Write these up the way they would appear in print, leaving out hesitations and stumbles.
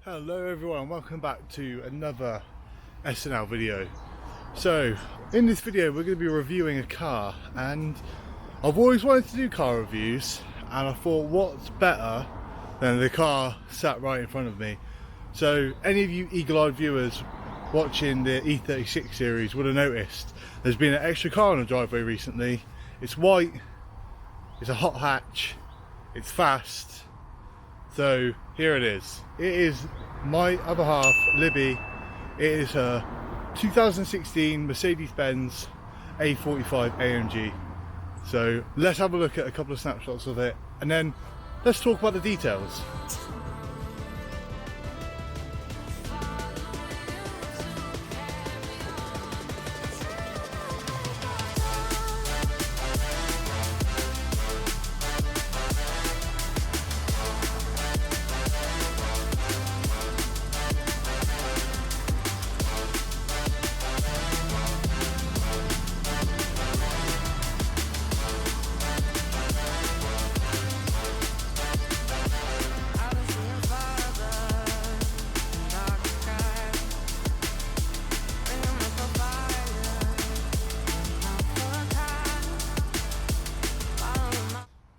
Hello everyone, welcome back to another SNL video. So in this video we're going to be reviewing a car, and I've always wanted to do car reviews, and I thought what's better than the car sat right in front of me. So any of you eagle-eyed viewers watching the E36 series would have noticed there's been an extra car on the driveway recently. It's white, it's a hot hatch, it's fast. So here it is. It is my other half, Libby. It is her 2016 Mercedes A45 AMG. So let's have a look at a couple of snapshots of it, and then let's talk about the details.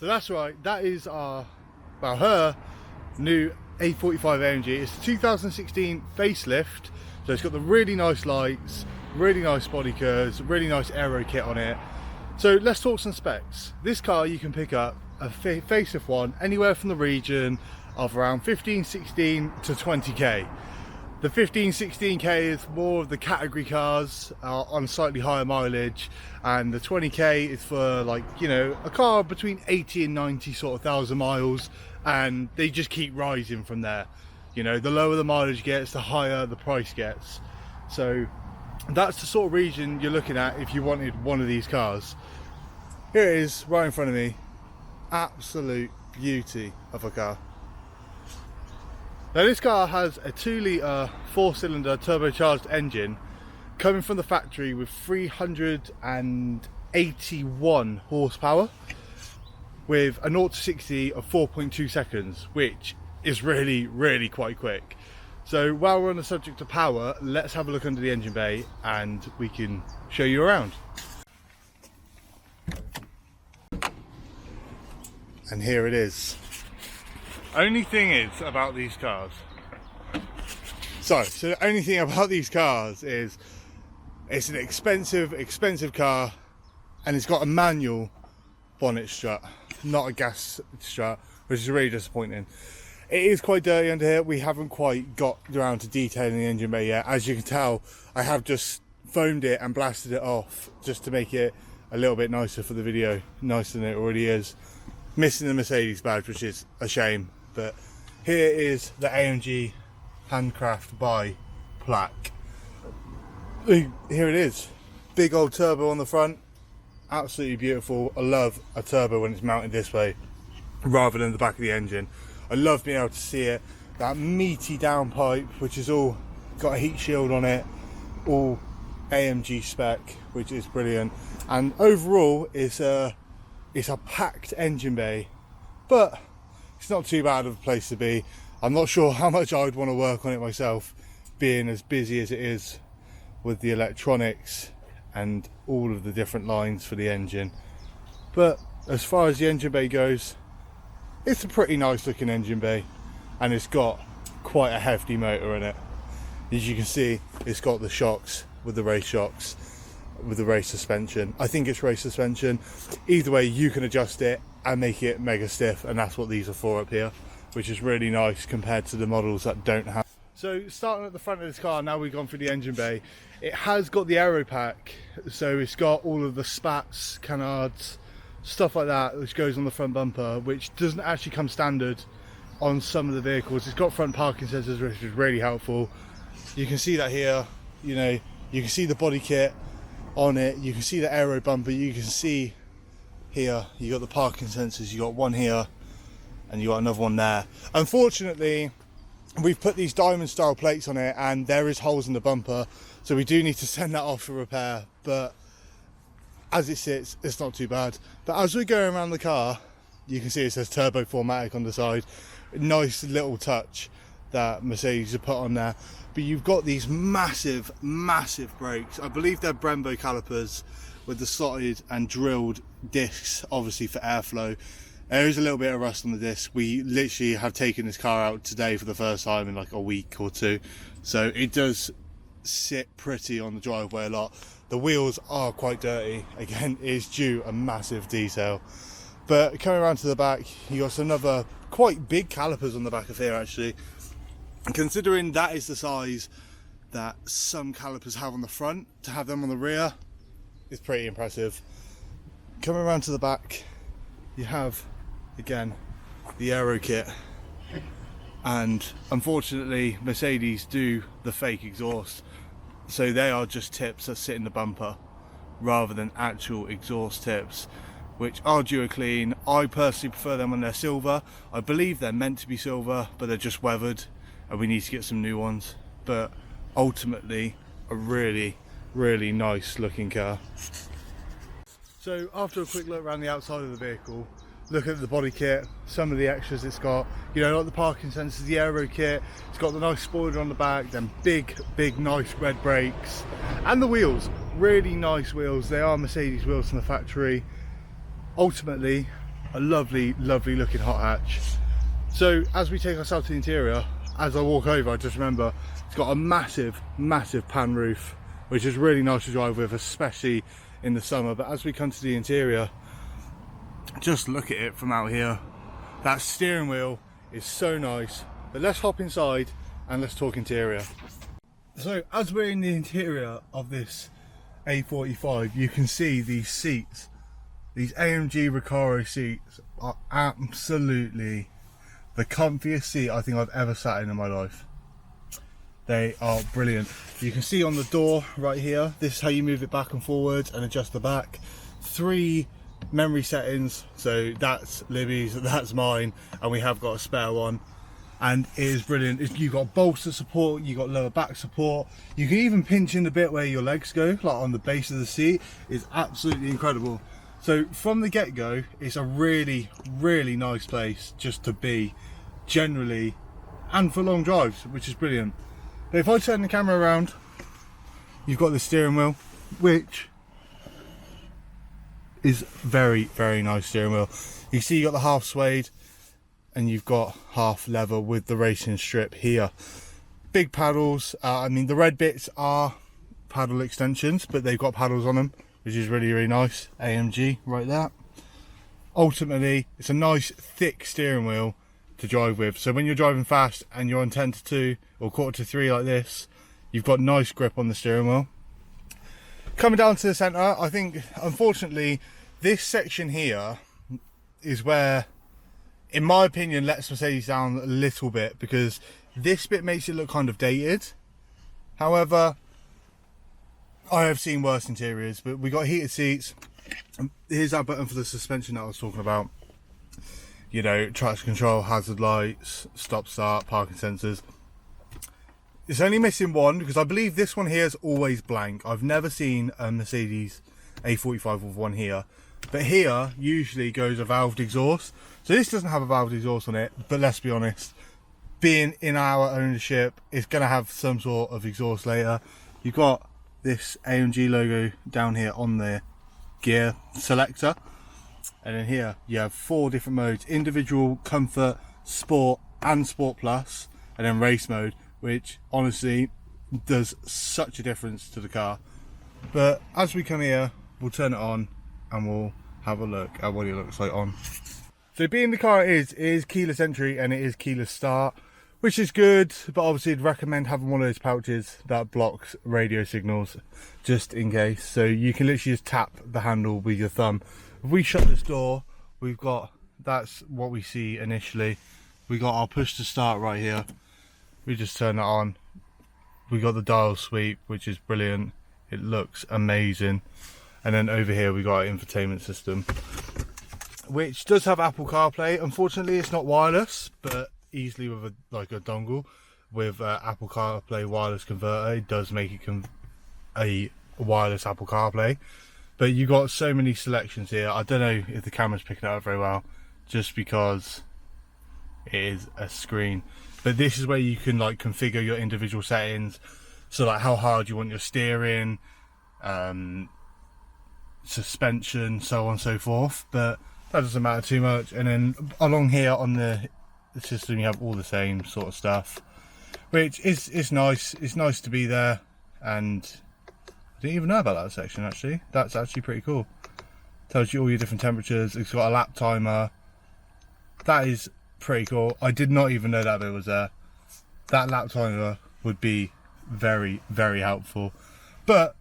So that's right, that is her new A45 AMG. It's the 2016 facelift, so it's got the really nice lights, really nice body curves, really nice aero kit on it. So let's talk some specs. This car you can pick up a facelift one anywhere from the region of around 15-16 to 20k. The 15-16k is more of the category cars on slightly higher mileage, and the 20k is for, like, you know, a car between 80 and 90 sort of thousand miles, and they just keep rising from there. You know, the lower the mileage gets, the higher the price gets. So that's the sort of region you're looking at if you wanted one of these cars. Here it is right in front of me. Absolute beauty of a car. Now this car has a 2-litre 4-cylinder turbocharged engine coming from the factory with 381 horsepower with a 0 to 60 of 4.2 seconds, which is really quite quick. So while we're on the subject of power, let's have a look under the engine bay and we can show you around. And here it is. Only thing is about these cars. So the only thing about these cars is it's an expensive car, and it's got a manual bonnet strut, not a gas strut, which is really disappointing. It is quite dirty under here. We haven't quite got around to detailing the engine bay yet. As you can tell, I have just foamed it and blasted it off just to make it a little bit nicer for the video, nicer than it already is. Missing the Mercedes badge, which is a shame. But here is the AMG handcraft by plaque. Here it is. Big old turbo on the front. Absolutely beautiful. I love a turbo when it's mounted this way rather than the back of the engine. I love being able to see it. That meaty downpipe, which is all got a heat shield on it, all AMG spec, which is brilliant. And overall it's a packed engine bay, but it's not too bad of a place to be. I'm not sure how much I would want to work on it myself, being as busy as it is with the electronics and all of the different lines for the engine. But as far as the engine bay goes, it's a pretty nice looking engine bay, and it's got quite a hefty motor in it. As you can see, it's got the shocks with the race shocks, with the race suspension. I think it's race suspension. Either way, you can adjust it and make it mega stiff, and that's what these are for up here, which is really nice compared to the models that don't have. So starting at the front of this car, now we've gone through the engine bay. It has got the aero pack, so it's got all of the spats, canards, stuff like that, which goes on the front bumper, which doesn't actually come standard on some of the vehicles. It's got front parking sensors, which is really helpful. You can see that here. You know, you can see the body kit on it, you can see the aero bumper, you can see here you got the parking sensors, you got one here and you got another one there. Unfortunately, we've put these diamond style plates on it and there is holes in the bumper, so we do need to send that off for repair, but as it sits, it's not too bad. But as we're going around the car, you can see it says Turbo 4matic on the side. Nice little touch that Mercedes have put on there. But you've got these massive brakes. I believe they're Brembo calipers with the slotted and drilled discs, obviously for airflow. There is a little bit of rust on the disc. We literally have taken this car out today for the first time in like a week or two, so it does sit pretty on the driveway a lot. The wheels are quite dirty. Again, it is due a massive detail. But coming around to the back, you got some other quite big calipers on the back of here actually. And considering that is the size that some calipers have on the front, to have them on the rear is pretty impressive. Coming around to the back, you have again the aero kit, and unfortunately Mercedes do the fake exhaust, so they are just tips that sit in the bumper rather than actual exhaust tips, which are due a clean. I personally prefer them when they're silver. I believe they're meant to be silver, but they're just weathered and we need to get some new ones. But ultimately a really nice looking car. So after a quick look around the outside of the vehicle, look at the body kit, some of the extras it's got, you know, like the parking sensors, the aero kit, it's got the nice spoiler on the back, then big nice red brakes, and the wheels, really nice wheels. They are Mercedes wheels from the factory. Ultimately a lovely looking hot hatch. So as we take ourselves to the interior, as I walk over, I just remember it's got a massive pan roof, which is really nice to drive with, especially in the summer. But as we come to the interior, just look at it from out here. That steering wheel is so nice. But let's hop inside and let's talk interior. So as we're in the interior of this A45, you can see these seats. These AMG Recaro seats are absolutely the comfiest seat I think I've ever sat in my life. They are brilliant. You can see on the door right here, this is how you move it back and forward and adjust the back. 3 memory settings, so that's Libby's, that's mine, and we have got a spare one, and it is brilliant. You've got bolster support, you've got lower back support, you can even pinch in the bit where your legs go, like on the base of the seat. Is absolutely incredible. So from the get-go, it's a really nice place just to be generally, and for long drives, which is brilliant. But if I turn the camera around, you've got the steering wheel, which is very nice steering wheel. You see you got the half suede and you've got half leather with the racing strip here. Big paddles. I mean, the red bits are paddle extensions, but they've got paddles on them, which is really nice. AMG right there. Ultimately, it's a nice thick steering wheel to drive with, so when you're driving fast and you're on 10 to 2 or quarter to 3 like this, you've got nice grip on the steering wheel. Coming down to the centre, I think unfortunately this section here is where, in my opinion, lets Mercedes down a little bit, because this bit makes it look kind of dated. However, I have seen worse interiors. But we got heated seats. Here's that button for the suspension that I was talking about. You know, traction control, hazard lights, stop start, parking sensors. It's only missing one, because I believe this one here is always blank. I've never seen a Mercedes A45 with one here. But here usually goes a valved exhaust. So this doesn't have a valved exhaust on it, but let's be honest, being in our ownership, it's going to have some sort of exhaust later. You've got this AMG logo down here on the gear selector. And then here you have 4 different modes: individual, comfort, sport and sport plus, and then race mode, which honestly does such a difference to the car. But as we come here, we'll turn it on and we'll have a look at what it looks like on. So being the car it is keyless entry and it is keyless start, which is good, but obviously I'd recommend having one of those pouches that blocks radio signals just in case. So you can literally just tap the handle with your thumb. If we shut this door, we've got, that's what we see initially. We got our push to start right here. We just turn it on. We got the dial sweep, which is brilliant. It looks amazing. And then over here we got our infotainment system, which does have Apple CarPlay. Unfortunately, it's not wireless, but easily with a dongle with Apple CarPlay wireless converter, it does make it a wireless Apple CarPlay. But you got so many selections here. I don't know if the camera's picking it up very well, just because it is a screen. but this is where you can like configure your individual settings. So like how hard you want your steering, suspension, so on and so forth, but that doesn't matter too much. And then along here on the system you have all the same sort of stuff, which is nice. It's nice to be there, and I didn't even know about that section actually. That's actually pretty cool. Tells you all your different temperatures. It's got a lap timer. That is pretty cool. I did not even know that bit was there. That lap timer would be very, very helpful. But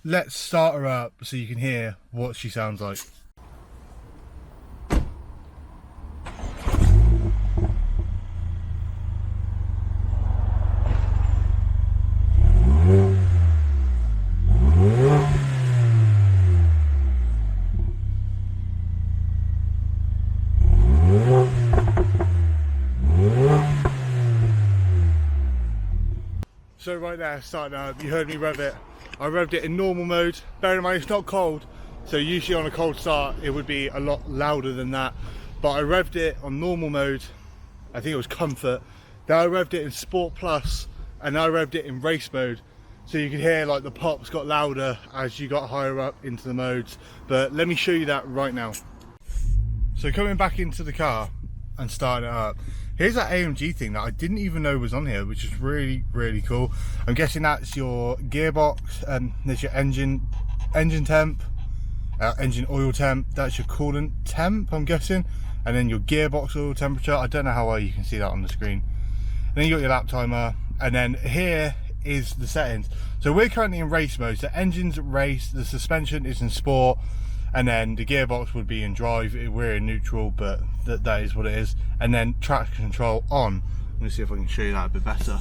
let's start her up so you can hear what she sounds like. So right there, starting up, you heard me rev it. I revved it in normal mode. Bear in mind it's not cold, so usually on a cold start it would be a lot louder than that. But I revved it on normal mode, I think it was comfort. Then I revved it in Sport Plus, and I revved it in race mode. So you could hear like the pops got louder as you got higher up into the modes. But let me show you that right now. So coming back into the car and starting it up, here's that AMG thing that I didn't even know was on here, which is really, really cool. I'm guessing that's your gearbox, and there's your engine temp, engine oil temp, that's your coolant temp, I'm guessing, and then your gearbox oil temperature. I don't know how well you can see that on the screen. And then you got your lap timer, and then here is the settings. So we're currently in race mode, so engine's race, the suspension is in sport, and then the gearbox would be in drive. We're in neutral, but that is what it is. And then traction control on. Let me see if I can show you that a bit better.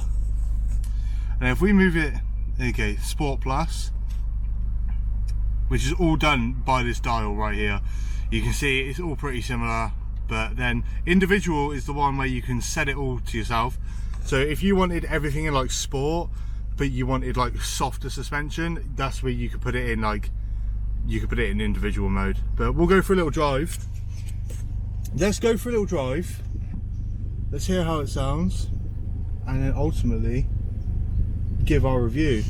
And if we move it, okay, Sport Plus, which is all done by this dial right here. You can see it's all pretty similar, but then individual is the one where you can set it all to yourself. So if you wanted everything in like sport, but you wanted like softer suspension, that's where you could put it in, like you could put it in individual mode. But we'll go for a little drive. Let's go for a little drive. Let's hear how it sounds, and then ultimately give our review.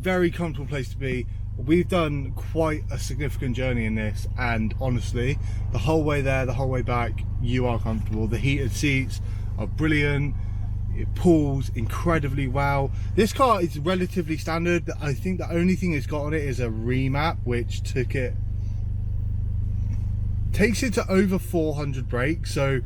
Very comfortable place to be. We've done quite a significant journey in this, and honestly, the whole way there, the whole way back, you are comfortable. The heated seats are brilliant. It pulls incredibly well. This car is relatively standard. I think the only thing it's got on it is a remap, which takes it to over 400 brake. So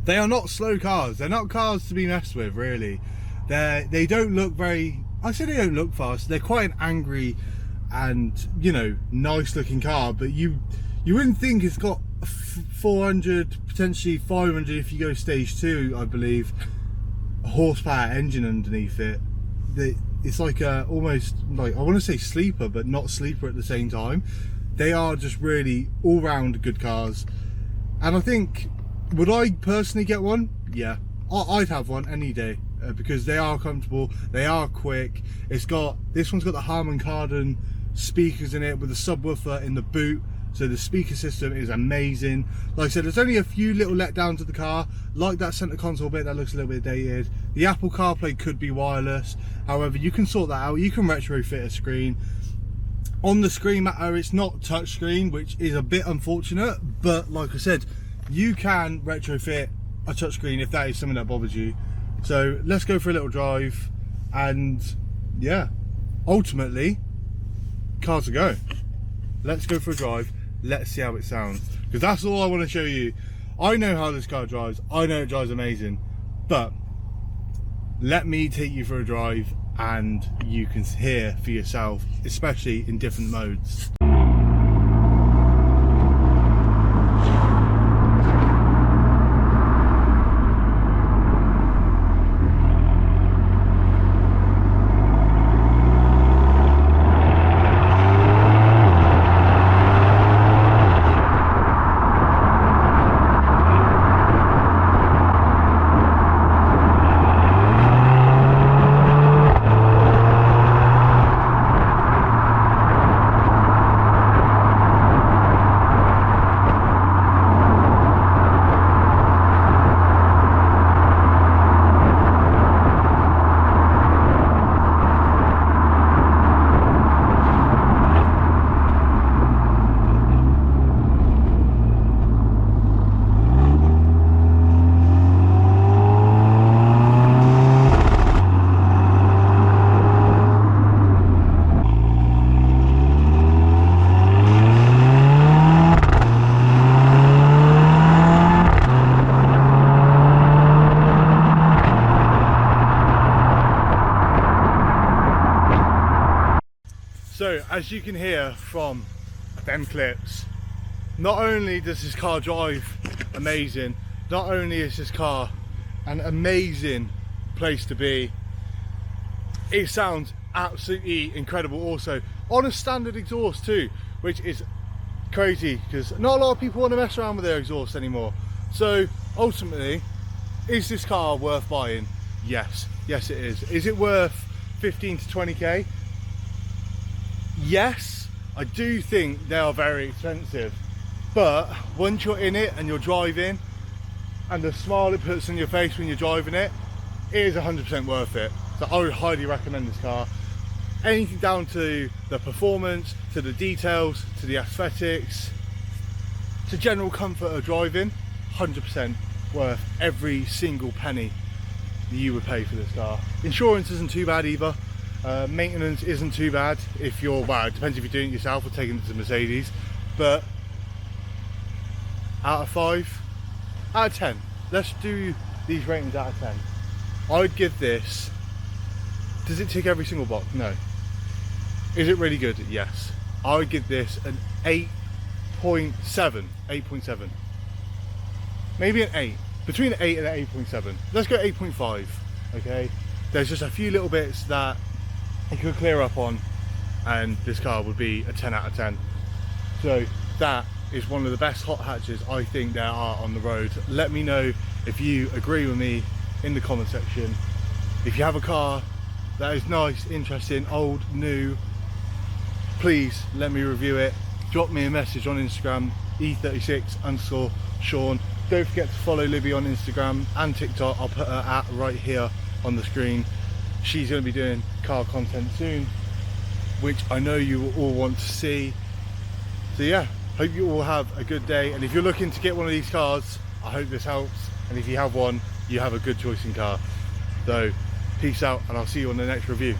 they are not slow cars. They're not cars to be messed with, really. They don't look very, I say they don't look fast. They're quite an angry and, you know, nice looking car, but you wouldn't think it's got 400, potentially 500 if you go stage 2, I believe, horsepower engine underneath it. It's like a, almost like, I want to say sleeper, but not sleeper at the same time. They are just really all-round good cars, and I think, would I personally get one? Yeah, I'd have one any day, because they are comfortable, they are quick. This one's got the Harman Kardon speakers in it with a subwoofer in the boot, so the speaker system is amazing. Like I said, there's only a few little letdowns of the car, like that center console bit that looks a little bit dated. The Apple CarPlay could be wireless, however you can sort that out. You can retrofit a screen. On the screen matter, it's not touchscreen, which is a bit unfortunate, but like I said, you can retrofit a touchscreen if that is something that bothers you. So let's go for a little drive, and yeah, ultimately, cars to go. Let's go for a drive. Let's see how it sounds, because that's all I want to show you. I know how this car drives. I know it drives amazing, but let me take you for a drive and you can hear for yourself, especially in different modes. So as you can hear from them clips, not only does this car drive amazing, not only is this car an amazing place to be, it sounds absolutely incredible also on a standard exhaust too, which is crazy because not a lot of people want to mess around with their exhaust anymore. So ultimately, is this car worth buying? Yes it is. Is it worth 15 to 20k? Yes, I do think they are very expensive, but once you're in it and you're driving, and the smile it puts on your face when you're driving it, it is 100% worth it. So I would highly recommend this car. Anything down to the performance, to the details, to the aesthetics, to general comfort of driving, 100% worth every single penny that you would pay for this car. Insurance isn't too bad either. Maintenance isn't too bad if you're, well, it depends if you're doing it yourself or taking it to Mercedes, but out of 10, let's do these ratings out of 10. I'd give this, does it tick every single box? No. Is it really good? Yes. I would give this an 8.7. Maybe an 8, between an 8 and an 8.7. Let's go 8.5, okay? There's just a few little bits that you could clear up on, and this car would be a 10 out of 10. So that is one of the best hot hatches I think there are on the road. Let me know if you agree with me in the comment section. If you have a car that is nice, interesting, old, new, please let me review it. Drop me a message on Instagram, e36_Sean. Don't forget to follow Libby on Instagram and TikTok. I'll put her at right here on the screen. She's going to be doing car content soon, which I know you will all want to see. So yeah, hope you all have a good day, and if you're looking to get one of these cars, I hope this helps, and if you have one, you have a good choice in car. So peace out, and I'll see you on the next review.